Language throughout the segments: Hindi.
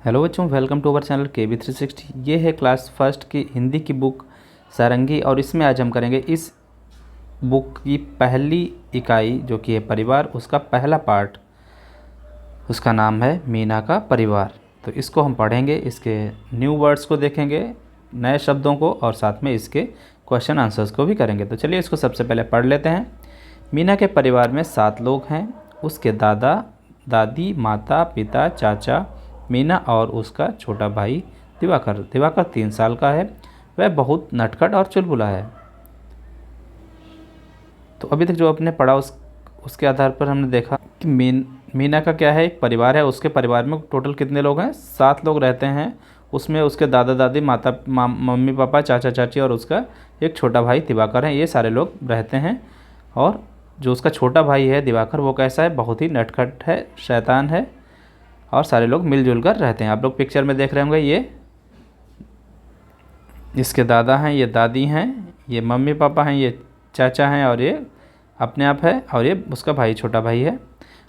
हेलो बच्चों, welcome to our channel KB360। ये है क्लास फर्स्ट की हिंदी की बुक सारंगी और इसमें आज हम करेंगे इस बुक की पहली इकाई जो कि है परिवार। उसका पहला पार्ट, उसका नाम है मीना का परिवार। तो इसको हम पढ़ेंगे, इसके न्यू वर्ड्स को देखेंगे, नए शब्दों को, और साथ में इसके क्वेश्चन आंसर्स को भी करेंगे। तो चलिए इसको सबसे पहले पढ़ लेते हैं। मीना के परिवार में 7 लोग हैं। उसके दादा दादी, माता पिता, चाचा, मीना और उसका छोटा भाई दिवाकर। दिवाकर 3 साल का है। वह बहुत नटखट और चुलबुला है। तो अभी तक जो आपने पढ़ा उसके आधार पर हमने देखा कि मीना का क्या है, एक परिवार है। उसके परिवार में टोटल कितने लोग हैं? 7 लोग रहते हैं। उसमें उसके दादा दादी, मम्मी पापा, चाचा चाची और उसका एक छोटा भाई दिवाकर है। ये सारे लोग रहते हैं। और जो उसका छोटा भाई है दिवाकर, वो कैसा है? बहुत ही नटखट है, शैतान है। और सारे लोग मिलजुल कर रहते हैं। आप लोग पिक्चर में देख रहे होंगे, ये इसके दादा हैं, ये दादी हैं, ये मम्मी पापा हैं, ये चाचा हैं, और ये अपने आप है, और ये उसका भाई, छोटा भाई है।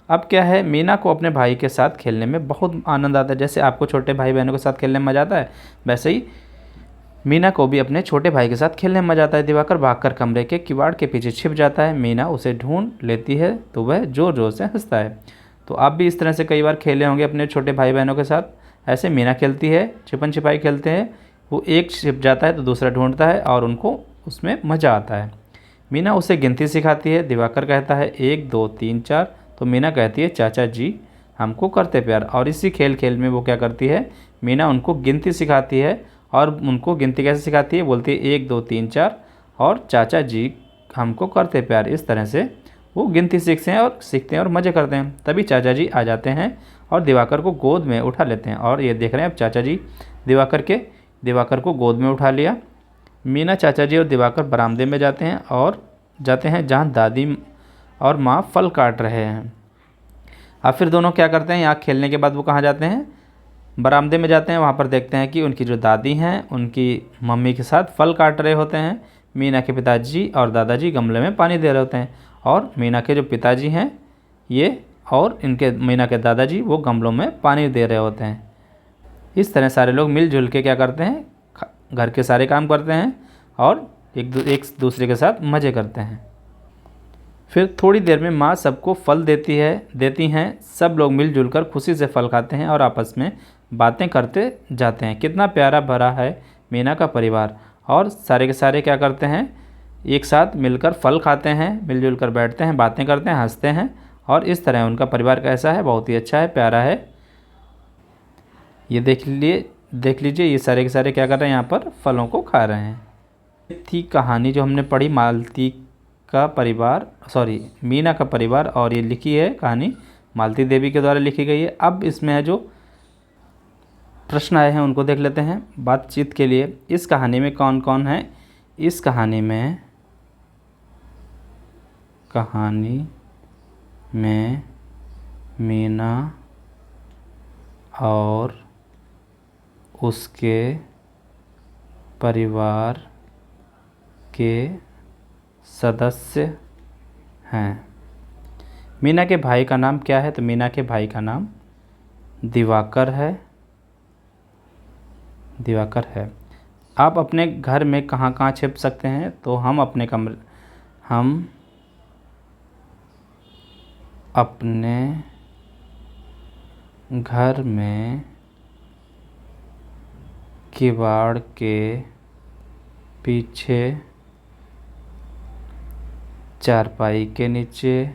अब क्या है, मीना को अपने भाई के साथ खेलने में बहुत आनंद आता है। जैसे आपको छोटे भाई बहनों के साथ खेलने में मज़ा आता है, वैसे ही मीना को भी अपने छोटे भाई के साथ खेलने में मज़ा आता है। दिवाकर भागकर कमरे के किवाड़ के पीछे छिप जाता है। मीना उसे ढूंढ लेती है तो वह ज़ोर ज़ोर से हंसता है। तो आप भी इस तरह से कई बार खेले होंगे अपने छोटे भाई बहनों के साथ। ऐसे मीना खेलती है, छिपन छिपाई खेलते हैं। वो एक छिप जाता है तो दूसरा ढूंढता है और उनको उसमें मज़ा आता है। मीना उसे गिनती सिखाती है। दिवाकर कहता है 1 2 3 4। तो मीना कहती है चाचा जी हमको करते प्यार। और इसी खेल खेल में वो क्या करती है, मीना उनको गिनती सिखाती है। और उनको गिनती कैसे सिखाती है? बोलती है 1 2 3 4 और चाचा जी हमको करते प्यार। इस तरह से वो गिनती सीखते हैं और मज़े करते हैं। तभी चाचा जी आ जाते हैं और दिवाकर को गोद में उठा लेते हैं। और ये देख रहे हैं अब चाचा जी दिवाकर को गोद में उठा लिया। मीना, चाचा जी और दिवाकर बरामदे में जाते हैं जहाँ दादी और माँ फल काट रहे हैं। अब फिर दोनों क्या करते हैं, यहाँ खेलने के बाद वो कहाँ जाते हैं? बरामदे में जाते हैं। वहाँ पर देखते हैं कि उनकी जो दादी हैं उनकी मम्मी के साथ फल काट रहे होते हैं। मीना के पिताजी और दादाजी गमले में पानी दे रहे होते हैं। और मीना के जो पिताजी हैं ये, और इनके मीना के दादाजी, वो गमलों में पानी दे रहे होते हैं। इस तरह सारे लोग मिलजुल के क्या करते हैं, घर के सारे काम करते हैं और एक दूसरे के साथ मज़े करते हैं। फिर थोड़ी देर में माँ सबको फल देती हैं। सब लोग मिलजुल कर खुशी से फल खाते हैं और आपस में बातें करते जाते हैं। कितना प्यारा भरा है मीना का परिवार। और सारे के सारे क्या करते हैं, एक साथ मिलकर फल खाते हैं, मिलजुल कर बैठते हैं, बातें करते हैं, हंसते हैं। और इस तरह उनका परिवार कैसा है? बहुत ही अच्छा है, प्यारा है। ये देख लीजिए ये सारे के सारे क्या कर रहे हैं, यहाँ पर फलों को खा रहे हैं। थी कहानी जो हमने पढ़ी, मीना का परिवार। और ये लिखी है कहानी मालती देवी के द्वारा लिखी गई है। अब इसमें है जो प्रश्न आए हैं उनको देख लेते हैं बातचीत के लिए। इस कहानी में कौन कौन है? इस कहानी में मीना और उसके परिवार के सदस्य हैं। मीना के भाई का नाम क्या है? तो मीना के भाई का नाम दिवाकर है। आप अपने घर में कहाँ कहाँ छिप सकते हैं? तो हम अपने घर में किवाड़ के पीछे, चारपाई के नीचे,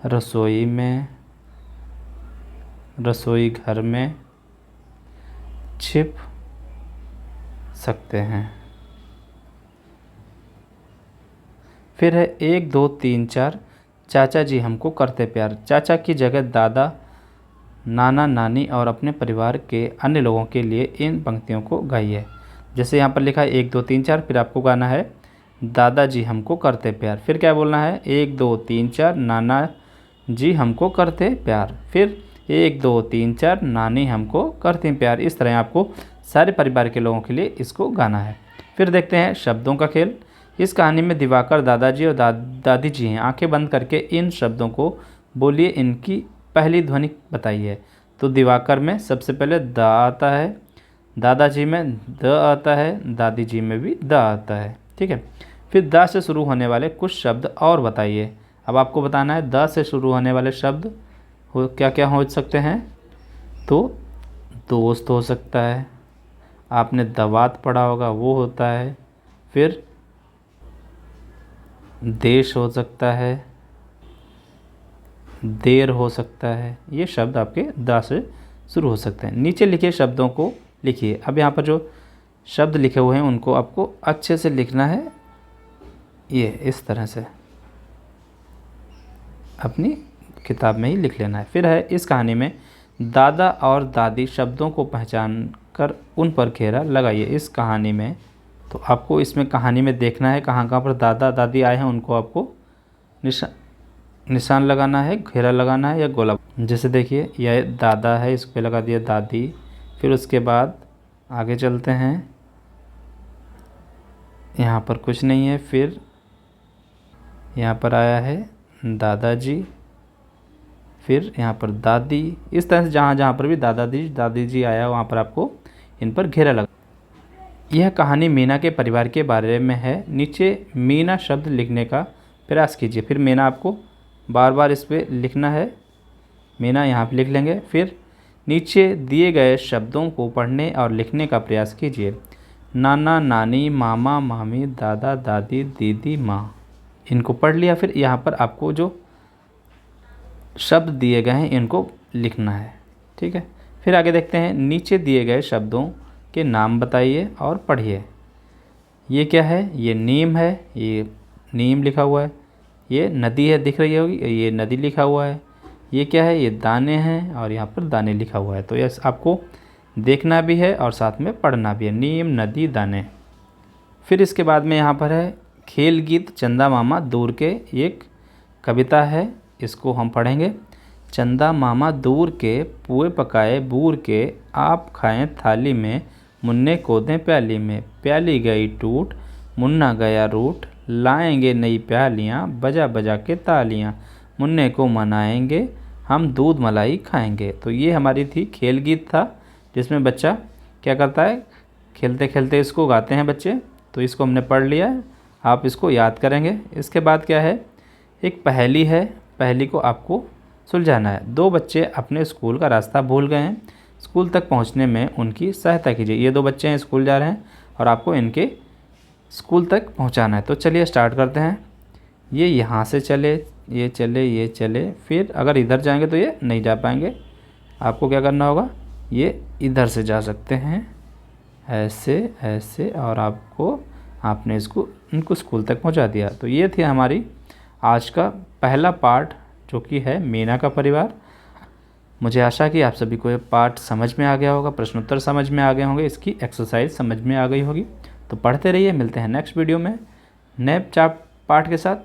रसोई घर में छिप सकते हैं। फिर है 1 2 3 4। चाचा जी हमको करते प्यार। चाचा की जगह दादा, नाना, नानी और अपने परिवार के अन्य लोगों के लिए इन पंक्तियों को गाइए। जैसे यहाँ पर लिखा है 1 2 3 4, फिर आपको गाना है दादाजी हमको करते प्यार। फिर क्या बोलना है? 1 2 3 4 नाना जी हमको करते प्यार। फिर 1 2 3 4 नानी हमको करती प्यार। इस तरह आपको सारे परिवार के लोगों के लिए इसको गाना है। फिर देखते हैं शब्दों का खेल। इस कहानी में दिवाकर दादाजी और दादी जी हैं। आंखें बंद करके इन शब्दों को बोलिए, इनकी पहली ध्वनि बताइए। तो दिवाकर में सबसे पहले द आता है, दादाजी में द आता है, दादी जी में भी द आता है। ठीक है, फिर द से शुरू होने वाले कुछ शब्द और बताइए। अब आपको बताना है द से शुरू होने वाले शब्द क्या क्या हो सकते हैं। तो दोस्त हो सकता है, आपने दवात पढ़ा होगा वो होता है, फिर देश हो सकता है, देर हो सकता है। ये शब्द आपके द से शुरू हो सकते हैं। नीचे लिखे शब्दों को लिखिए। अब यहाँ पर जो शब्द लिखे हुए हैं उनको आपको अच्छे से लिखना है, ये इस तरह से अपनी किताब में ही लिख लेना है। फिर है इस कहानी में दादा और दादी शब्दों को पहचान कर उन पर घेरा लगाइए। इस कहानी में तो आपको इसमें कहानी में देखना है कहाँ कहाँ पर दादा दादी आए हैं, उनको आपको निशान लगाना है, घेरा लगाना है या गोला। जैसे देखिए यह दादा है, इस पर लगा दिया दादी। फिर उसके बाद आगे चलते हैं, यहाँ पर कुछ नहीं है। फिर यहाँ पर आया है दादाजी, फिर यहाँ पर दादी। इस तरह से जहाँ जहाँ पर भी दादी जी आया वहाँ पर आपको इन पर घेरा लगा। यह कहानी मीना के परिवार के बारे में है। नीचे मीना शब्द लिखने का प्रयास कीजिए। फिर मीना आपको बार बार इस पर लिखना है, मीना यहाँ पर लिख लेंगे। फिर नीचे दिए गए शब्दों को पढ़ने और लिखने का प्रयास कीजिए। नाना नानी, मामा मामी, दादा दादी, दीदी माँ, इनको पढ़ लिया। फिर यहाँ पर आपको जो शब्द दिए गए हैं इनको लिखना है। ठीक है, फिर आगे देखते हैं। नीचे दिए गए शब्दों के नाम बताइए और पढ़िए। ये क्या है? ये नीम है, ये नीम लिखा हुआ है। ये नदी है, दिख रही होगी, ये नदी लिखा हुआ है। ये क्या है? ये दाने हैं और यहाँ पर दाने लिखा हुआ है। तो यह आपको देखना भी है और साथ में पढ़ना भी है, नीम नदी दाने। फिर इसके बाद में यहाँ पर है खेल गीत चंदा मामा दूर के, एक कविता है, इसको हम पढ़ेंगे। चंदा मामा दूर के, पुए पकाए बूर के, आप खाएं थाली में, मुन्ने को दें प्याली में। प्याली गई टूट, मुन्ना गया रूठ, लाएंगे नई प्यालियाँ, बजा बजा के तालियाँ, मुन्ने को मनाएंगे, हम दूध मलाई खाएंगे। तो ये हमारी थी खेल गीत था, जिसमें बच्चा क्या करता है, खेलते खेलते इसको गाते हैं बच्चे। तो इसको हमने पढ़ लिया है, आप इसको याद करेंगे। इसके बाद क्या है, एक पहेली है, पहेली को आपको सुलझाना है। दो बच्चे अपने स्कूल का रास्ता भूल गए हैं, स्कूल तक पहुंचने में उनकी सहायता कीजिए। ये दो बच्चे हैं, स्कूल जा रहे हैं और आपको इनके स्कूल तक पहुंचाना है। तो चलिए स्टार्ट करते हैं। ये यहाँ से चले, ये चले, ये चले, फिर अगर इधर जाएंगे तो ये नहीं जा पाएंगे। आपको क्या करना होगा, ये इधर से जा सकते हैं, ऐसे ऐसे, और आपने इनको स्कूल तक पहुंचा दिया। तो ये थी हमारी आज का पहला पार्ट, जो कि है मीना का परिवार। मुझे आशा कि आप सभी को ये पार्ट समझ में आ गया होगा, प्रश्नोत्तर समझ में आ गए होंगे, इसकी एक्सरसाइज समझ में आ गई होगी। तो पढ़ते रहिए, मिलते हैं नेक्स्ट वीडियो में नए पार्ट के साथ।